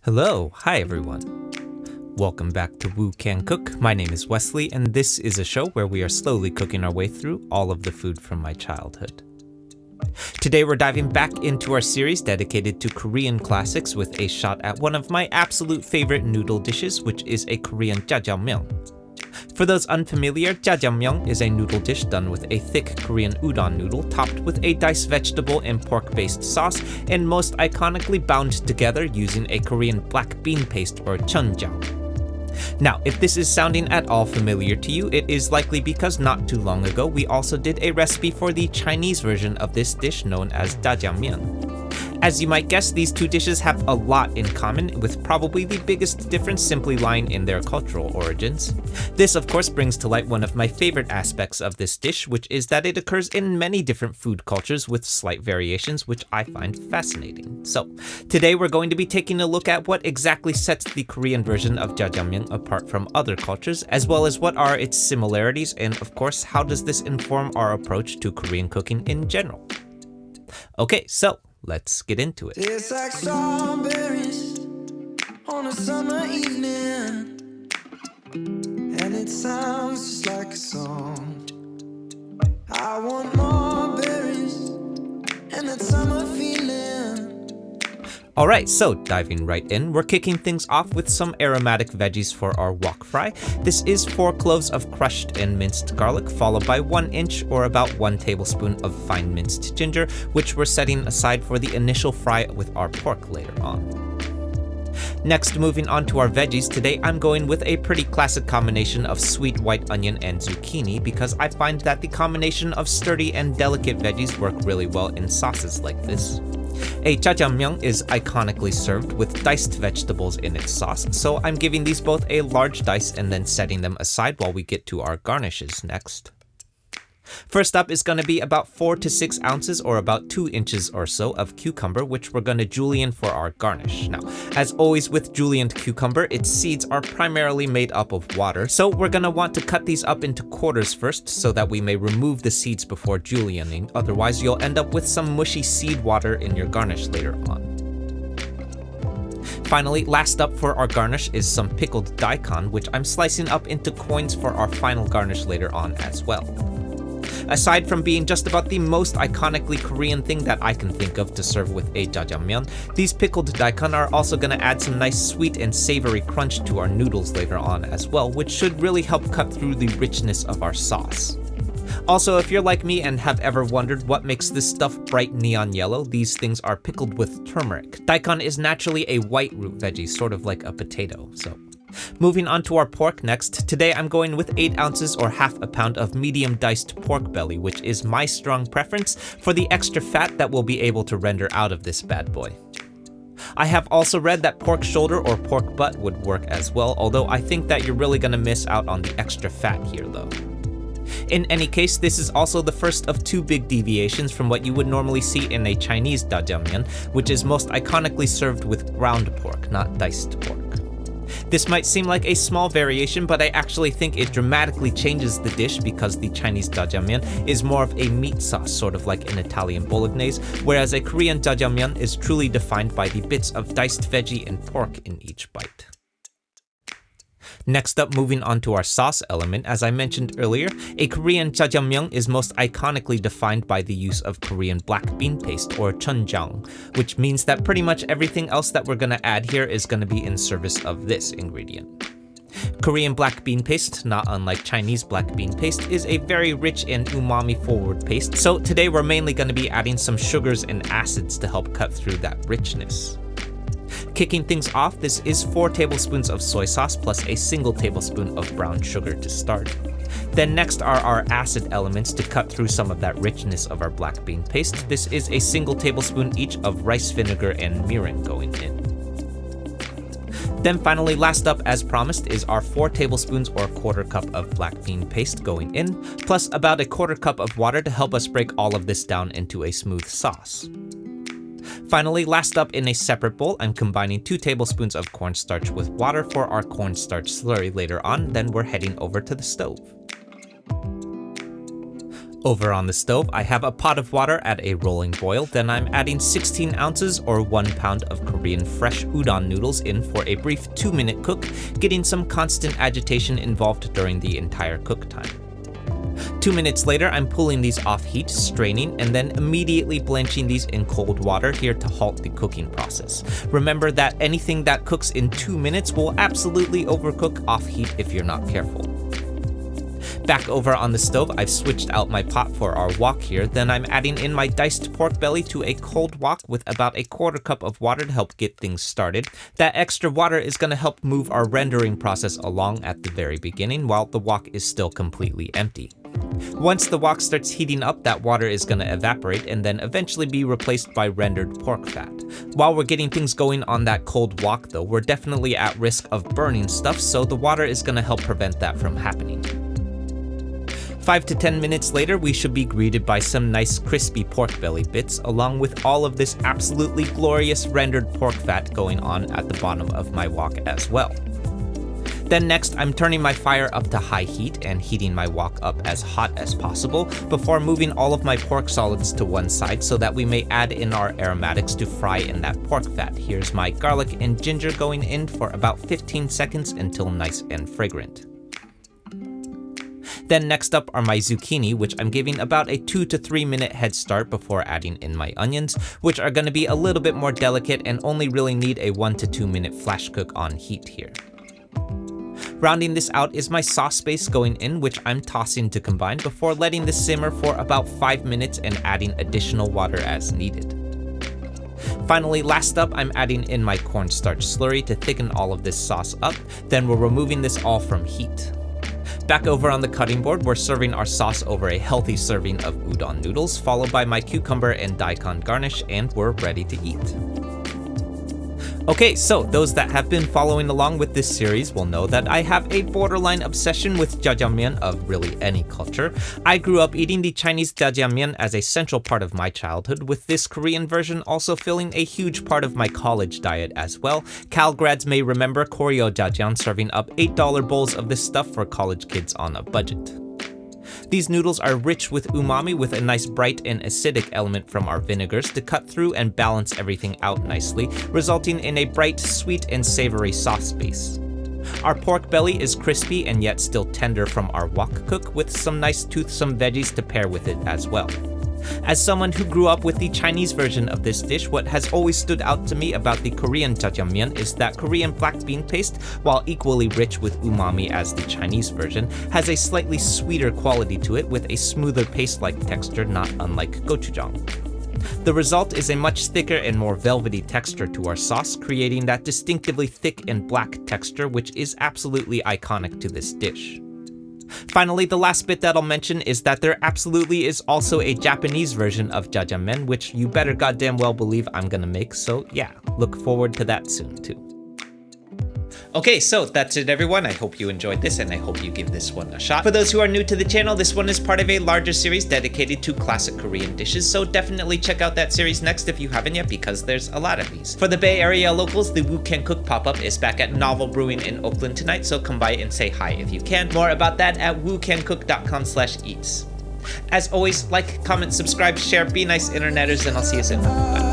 Hello, hi everyone. Welcome back to Woo Can Cook. My name is Wesley, and this is a show where we are slowly cooking our way through all of the food from my childhood. Today we're diving back into our series dedicated to Korean classics with a shot at one of my absolute favorite noodle dishes, which is a Korean jajangmyeon. For those unfamiliar, jajangmyeon is a noodle dish done with a thick Korean udon noodle topped with a diced vegetable and pork-based sauce, and most iconically bound together using a Korean black bean paste or chunjang. Now, if this is sounding at all familiar to you, it is likely because not too long ago we also did a recipe for the Chinese version of this dish known as jajangmyeon. As you might guess, these two dishes have a lot in common, with probably the biggest difference simply lying in their cultural origins. This of course brings to light one of my favorite aspects of this dish, which is that it occurs in many different food cultures with slight variations, which I find fascinating. So, today we're going to be taking a look at what exactly sets the Korean version of jajangmyeon apart from other cultures, as well as what are its similarities, and of course, how does this inform our approach to Korean cooking in general. Okay, so let's get into it. It's like strawberries on a summer evening, and it sounds just like a song. I want more berries and that summer feeling. Alright, so diving right in, we're kicking things off with some aromatic veggies for our wok fry. This is 4 cloves of crushed and minced garlic, followed by 1 inch or about 1 tablespoon of fine minced ginger, which we're setting aside for the initial fry with our pork later on. Next, moving on to our veggies, today I'm going with a pretty classic combination of sweet white onion and zucchini because I find that the combination of sturdy and delicate veggies work really well in sauces like this. A jajangmyeon is iconically served with diced vegetables in its sauce, so I'm giving these both a large dice and then setting them aside while we get to our garnishes next. First up is going to be about 4 to 6 ounces or about 2 inches or so of cucumber, which we're going to julienne for our garnish. Now, as always with julienned cucumber, its seeds are primarily made up of water, so we're going to want to cut these up into quarters first so that we may remove the seeds before julienning, otherwise you'll end up with some mushy seed water in your garnish later on. Finally, last up for our garnish is some pickled daikon, which I'm slicing up into coins for our final garnish later on as well. Aside from being just about the most iconically Korean thing that I can think of to serve with a jajangmyeon, these pickled daikon are also going to add some nice sweet and savory crunch to our noodles later on as well, which should really help cut through the richness of our sauce. Also, if you're like me and have ever wondered what makes this stuff bright neon yellow, these things are pickled with turmeric. Daikon is naturally a white root veggie, sort of like a potato, so. Moving on to our pork next, today I'm going with 8 ounces or half a pound of medium diced pork belly, which is my strong preference for the extra fat that we'll be able to render out of this bad boy. I have also read that pork shoulder or pork butt would work as well, although I think that you're really going to miss out on the extra fat here though. In any case, this is also the first of 2 big deviations from what you would normally see in a Chinese jajangmyeon, which is most iconically served with ground pork, not diced pork. This might seem like a small variation, but I actually think it dramatically changes the dish because the Chinese jajangmyeon is more of a meat sauce, sort of like an Italian bolognese, whereas a Korean jajangmyeon is truly defined by the bits of diced veggie and pork in each bite. Next up, moving on to our sauce element, as I mentioned earlier, a Korean jajangmyeon is most iconically defined by the use of Korean black bean paste or chunjang, which means that pretty much everything else that we're going to add here is going to be in service of this ingredient. Korean black bean paste, not unlike Chinese black bean paste, is a very rich and umami-forward paste, so today we're mainly going to be adding some sugars and acids to help cut through that richness. Kicking things off, this is 4 tablespoons of soy sauce plus a single tablespoon of brown sugar to start. Then next are our acid elements to cut through some of that richness of our black bean paste. This is a single tablespoon each of rice vinegar and mirin going in. Then finally, last up as promised, is our 4 tablespoons or quarter cup of black bean paste going in, plus about a quarter cup of water to help us break all of this down into a smooth sauce. Finally, last up in a separate bowl, I'm combining 2 tablespoons of cornstarch with water for our cornstarch slurry later on, then we're heading over to the stove. Over on the stove, I have a pot of water at a rolling boil, then I'm adding 16 ounces or 1 pound of Korean fresh udon noodles in for a brief 2-minute cook, getting some constant agitation involved during the entire cook time. 2 minutes later, I'm pulling these off heat, straining, and then immediately blanching these in cold water here to halt the cooking process. Remember that anything that cooks in 2 minutes will absolutely overcook off heat if you're not careful. Back over on the stove, I've switched out my pot for our wok here, then I'm adding in my diced pork belly to a cold wok with about a 1/4 cup of water to help get things started. That extra water is going to help move our rendering process along at the very beginning while the wok is still completely empty. Once the wok starts heating up, that water is going to evaporate and then eventually be replaced by rendered pork fat. While we're getting things going on that cold wok though, we're definitely at risk of burning stuff, so the water is going to help prevent that from happening. 5 to 10 minutes later, we should be greeted by some nice crispy pork belly bits, along with all of this absolutely glorious rendered pork fat going on at the bottom of my wok as well. Then next, I'm turning my fire up to high heat and heating my wok up as hot as possible before moving all of my pork solids to one side so that we may add in our aromatics to fry in that pork fat. Here's my garlic and ginger going in for about 15 seconds until nice and fragrant. Then next up are my zucchini, which I'm giving about a 2 to 3 minute head start before adding in my onions, which are going to be a little bit more delicate and only really need a 1 to 2 minute flash cook on heat here. Rounding this out is my sauce base going in, which I'm tossing to combine before letting this simmer for about 5 minutes and adding additional water as needed. Finally, last up, I'm adding in my cornstarch slurry to thicken all of this sauce up, then we're removing this all from heat. Back over on the cutting board, we're serving our sauce over a healthy serving of udon noodles, followed by my cucumber and daikon garnish, and we're ready to eat. Okay, so those that have been following along with this series will know that I have a borderline obsession with jajangmyeon of really any culture. I grew up eating the Chinese jajangmyeon as a central part of my childhood, with this Korean version also filling a huge part of my college diet as well. Cal grads may remember Koryo Jajang serving up $8 bowls of this stuff for college kids on a budget. These noodles are rich with umami with a nice bright and acidic element from our vinegars to cut through and balance everything out nicely, resulting in a bright, sweet, and savory sauce base. Our pork belly is crispy and yet still tender from our wok cook, with some nice toothsome veggies to pair with it as well. As someone who grew up with the Chinese version of this dish, what has always stood out to me about the Korean jajangmyeon is that Korean black bean paste, while equally rich with umami as the Chinese version, has a slightly sweeter quality to it with a smoother paste-like texture, not unlike gochujang. The result is a much thicker and more velvety texture to our sauce, creating that distinctively thick and black texture which is absolutely iconic to this dish. Finally, the last bit that I'll mention is that there absolutely is also a Japanese version of jajangmyeon, which you better goddamn well believe I'm gonna make, so yeah, look forward to that soon too. Okay, so that's it everyone. I hope you enjoyed this and I hope you give this one a shot. For those who are new to the channel, this one is part of a larger series dedicated to classic Korean dishes, so definitely check out that series next if you haven't yet, because there's a lot of these. For the Bay Area locals, the Woo Can Cook pop-up is back at Novel Brewing in Oakland tonight, so come by and say hi if you can. More about that at woocancook.com/eats. As always, like, comment, subscribe, share, be nice interneters, and I'll see you soon. Bye.